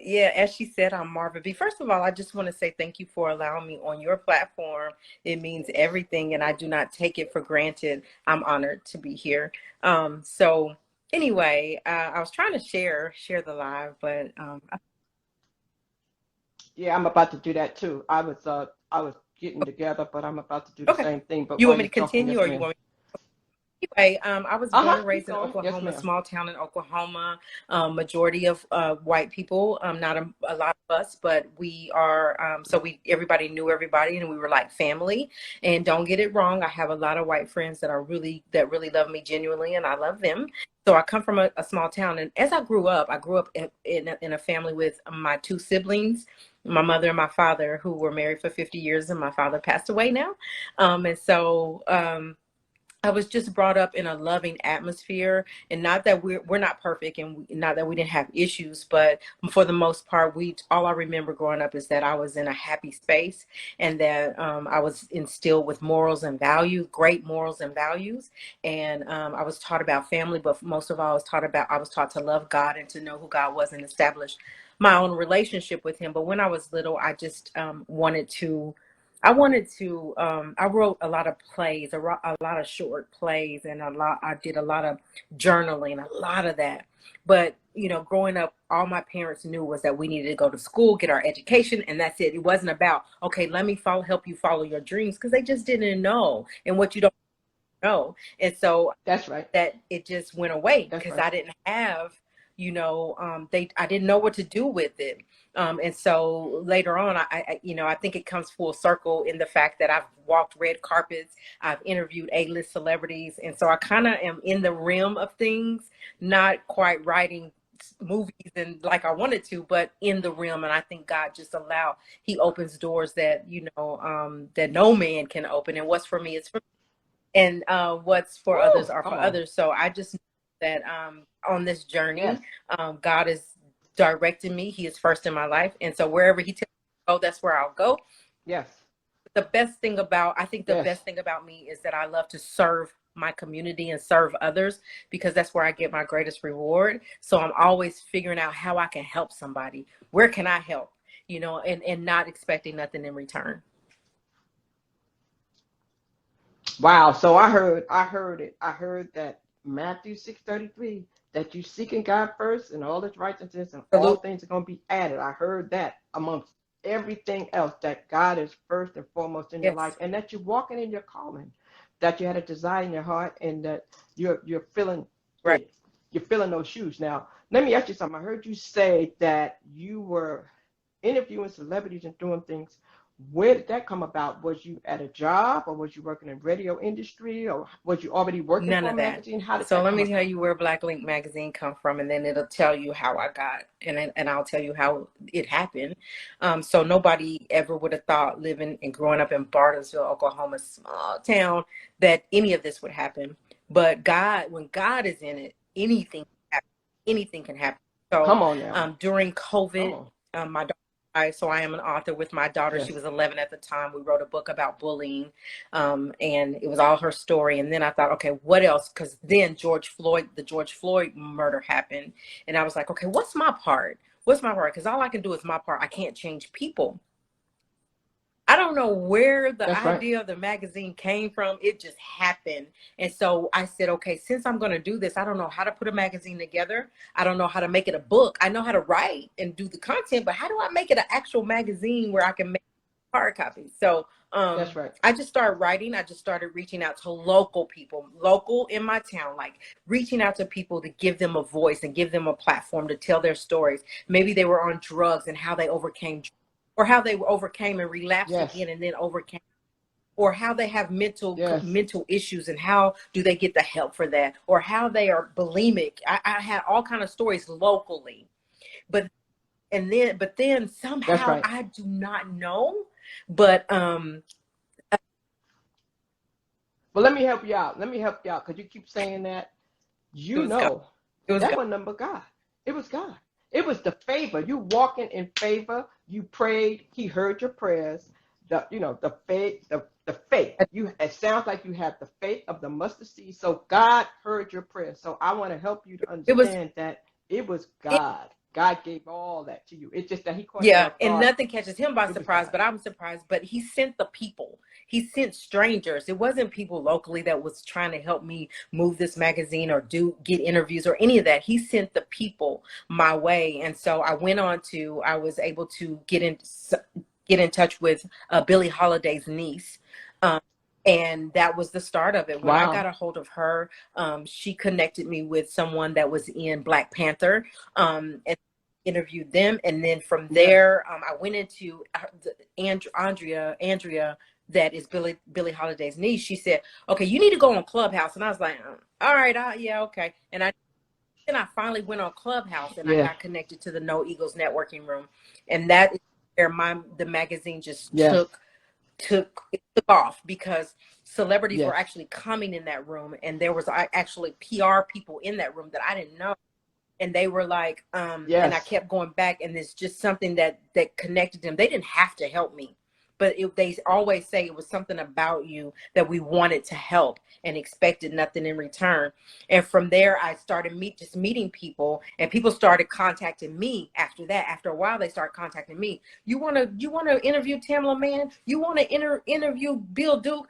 Yeah, as she said, I'm Marva B. First of all, I just want to say thank you for allowing me on your platform. It means everything, and I do not take it for granted. I'm honored to be here. So anyway, I was trying to share the live, but Yeah, I'm about to do that too. I was getting together, but I'm about to do the okay. same thing. But You while want me you're to talking, continue, yes, or you ma'am. want me? Anyway, I was Uh born huh. and Keep raised in going. Yes, Oklahoma, ma'am. small town in Oklahoma. Majority of white people, not a lot of us, but we are. So we everybody knew everybody, and we were like family. And don't get it wrong, I have a lot of white friends that really love me genuinely, and I love them. So I come from a small town, and as I grew up in a family with my two siblings, my mother and my father, who were married for 50 years, and my father passed away now. And so. I was just brought up in a loving atmosphere, and not that we're not perfect, and not that we didn't have issues, but for the most part, we all I remember growing up is that I was in a happy space, and that I was instilled with morals and values, great morals and values, and I was taught about family, but most of all, I was taught to love God and to know who God was and establish my own relationship with Him. But when I was little, I just wanted to I wrote a lot of plays, a lot of short plays, and I did a lot of journaling, a lot of that. But growing up, all my parents knew was that we needed to go to school, get our education, and that's it. It wasn't about, okay, let me help you follow your dreams, because they just didn't know, and what you don't know. And so That's right. that it just went away That's because right. I didn't have, I didn't know what to do with it. And so later on, I think it comes full circle in the fact that I've walked red carpets, I've interviewed A-list celebrities, and so I kind of am in the realm of things, not quite writing movies and like I wanted to, but in the realm. And I think God just He opens doors that that no man can open. And what's for me is for and what's for others Woo! are Come for on. others. So I just know that on this Yes. journey, God is directing me. He is first in my life, and so wherever He tells me to go, that's where I'll go. Yes. I think the Yes. best thing about me is that I love to serve my community and serve others, because that's where I get my greatest reward. So I'm always figuring out how I can help somebody. Where can I help? And not expecting nothing in return. Wow. So I heard it. I heard that Matthew 6:33, that you seeking God first and all His righteousness, and all Absolutely. things are going to be added. I heard that amongst everything else, that God is first and foremost in your life, Yes. and that you're walking in your calling, that you had a desire in your heart, and that you're feeling Right. it. You're feeling those shoes. Now, let me ask you something. I heard you say that you were interviewing celebrities and doing things. Where did that come about? Was you at a job, or was you working in radio industry, or was you already working None for a of that. magazine? How did So that let come me tell about? you where Black Link magazine come from, and then it'll tell you how I got, and I'll tell you how it happened. So nobody ever would have thought, living and growing up in Bartlesville, Oklahoma, small town, that any of this would happen. But God, when God is in it, anything can happen. Anything can happen. So Come on now. during Come COVID, on. my daughter. So I am an author with my daughter. She Yes. was 11 at the time. We wrote a book about bullying, and it was all her story. And then I thought, okay, what else? Because then the George Floyd murder happened, and I was like, okay, what's my part? What's my part? Because all I can do is my part. I can't change people. I don't know where the That's right. idea of the magazine came from. It just happened. And so I said, okay, since I'm going to do this, I don't know how to put a magazine together. I don't know how to make it a book. I know how to write and do the content, but how do I make it an actual magazine where I can make hard copies? So That's right. I just started writing. I just started reaching out to local people, local in my town, like reaching out to people to give them a voice and give them a platform to tell their stories. Maybe they were on drugs and how they overcame, or how they overcame and relapsed Yes. again and then overcame, or how they have Yes. mental issues and how do they get the help for that, or how they are bulimic. I had all kind of stories locally, but but then That's somehow right. I do not know, but Well, let me help you out. Let me help you out, because you keep saying that. it You was God. know, It was that God. was number God. It was God. It was the favor. You walking in favor. You prayed. He heard your prayers. The faith, the faith. You, it sounds like you have the faith of the mustard seed. So God heard your prayer. So I want to help you to It was understand that it was it, God. God gave all that to you. It's just that he caught you Yeah, off and guard. nothing catches him by It was surprise, God. but I'm surprised. But he sent the people. He sent strangers. It wasn't people locally that was trying to help me move this magazine or get interviews or any of that. He sent the people my way. And so I was able to get in touch with Billie Holiday's niece. Um, and that was the start of it. When I got Wow. a hold of her, she connected me with someone that was in Black Panther. And interviewed them, and then from Yes. there, I went into Andrea, that is Billie Holiday's niece. She said, "Okay, you need to go on Clubhouse," and I was like, "All right, yeah, okay." And I finally went on Clubhouse, and I Yes. got connected to the No Eagles networking room, and that is where the magazine just Yes. it took off, because celebrities were Yes. actually coming in that room, and there was actually PR people in that room that I didn't know, and they were like, and I Yes. kept going back, and it's just something that connected them. They didn't have to help me, but they always say it was something about you that we wanted to help and expected nothing in return. And from there, I started just meeting people, and people started contacting me after that. After a while, they started contacting me. You want to interview Tamla Mann? You want to interview Bill Duke?